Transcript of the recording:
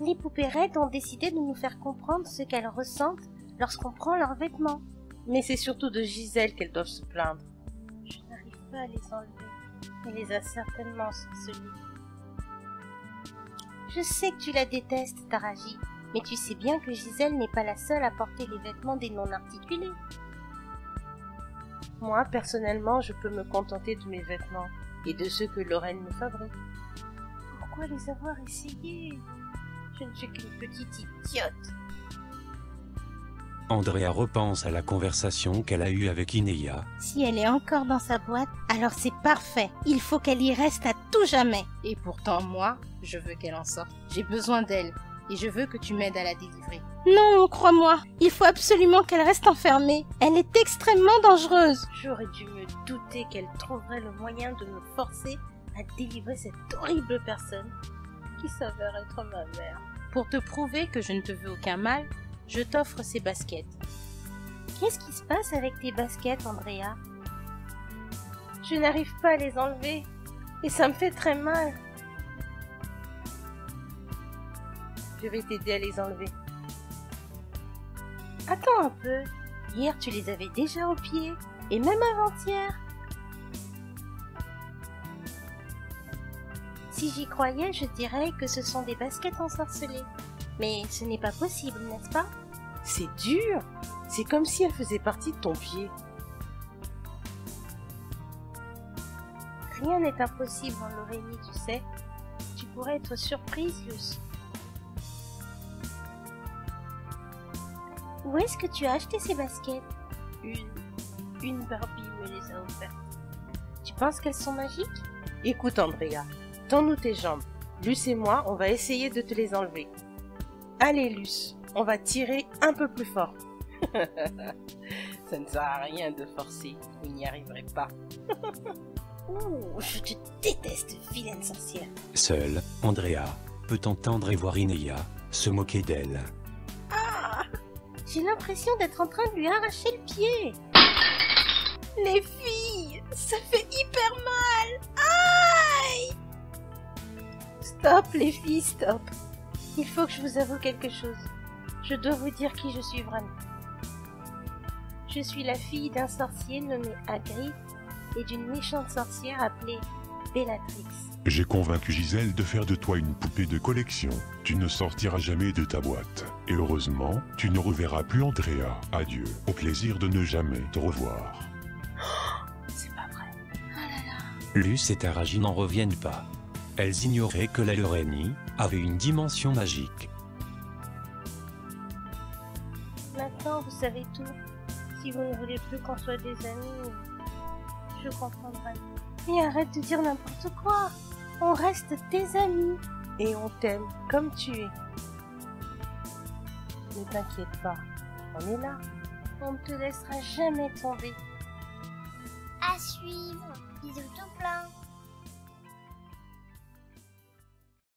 Les poupérettes ont décidé de nous faire comprendre ce qu'elles ressentent lorsqu'on prend leurs vêtements. Mais c'est surtout de Gisèle qu'elles doivent se plaindre. Je n'arrive pas à les enlever. Elle les a certainement sorcelées. Je sais que tu la détestes, Taraji, mais tu sais bien que Gisèle n'est pas la seule à porter les vêtements des non-articulés. Moi, personnellement, je peux me contenter de mes vêtements et de ceux que Lorraine me fabrique. Pourquoi les avoir essayés? Je ne suis qu'une petite idiote. Andrea repense à la conversation qu'elle a eue avec Inéa. Si elle est encore dans sa boîte, alors c'est parfait. Il faut qu'elle y reste à tout jamais. Et pourtant, moi, je veux qu'elle en sorte. J'ai besoin d'elle. Et je veux que tu m'aides à la délivrer. Non, crois-moi, il faut absolument qu'elle reste enfermée. Elle est extrêmement dangereuse. J'aurais dû me douter qu'elle trouverait le moyen de me forcer à délivrer cette horrible personne qui s'avère être ma mère. Pour te prouver que je ne te veux aucun mal, je t'offre ces baskets. Qu'est-ce qui se passe avec tes baskets, Andrea? Je n'arrive pas à les enlever et ça me fait très mal. Je vais t'aider à les enlever. Attends un peu. Hier, tu les avais déjà aux pieds. Et même avant-hier. Si j'y croyais, je dirais que ce sont des baskets ensorcelées. Mais ce n'est pas possible, n'est-ce pas? C'est dur. C'est comme si elles faisaient partie de ton pied. Rien n'est impossible en Lorénie, tu sais. Tu pourrais être surprise, Luce. Où est-ce que tu as acheté ces baskets? Une Barbie me les a offertes. Tu penses qu'elles sont magiques? Écoute, Andrea, tends-nous tes jambes. Luce et moi, on va essayer de te les enlever. Allez, Luce, on va tirer un peu plus fort. Ça ne sert à rien de forcer, vous n'y arriverez pas. Ouh, je te déteste, vilaine sorcière. Seule, Andrea peut entendre et voir Inéa se moquer d'elle. J'ai l'impression d'être en train de lui arracher le pied. Les filles, ça fait hyper mal. Aïe! Stop, les filles, stop. Il faut que je vous avoue quelque chose. Je dois vous dire qui je suis vraiment. Je suis la fille d'un sorcier nommé Hagrid et d'une méchante sorcière appelée Bellatrix. J'ai convaincu Gisèle de faire de toi une poupée de collection. Tu ne sortiras jamais de ta boîte. Et heureusement, tu ne reverras plus Andrea. Adieu. Au plaisir de ne jamais te revoir. C'est pas vrai. Oh là là. Luce et Taraji n'en reviennent pas. Elles ignoraient que la Lorénie avait une dimension magique. Maintenant, vous savez tout. Si vous ne voulez plus qu'on soit des amis, je comprendrai. Et arrête de dire n'importe quoi. On reste tes amis. Et on t'aime comme tu es. Ne t'inquiète pas, on est là. On ne te laissera jamais tomber. À suivre. Bisous tout plein.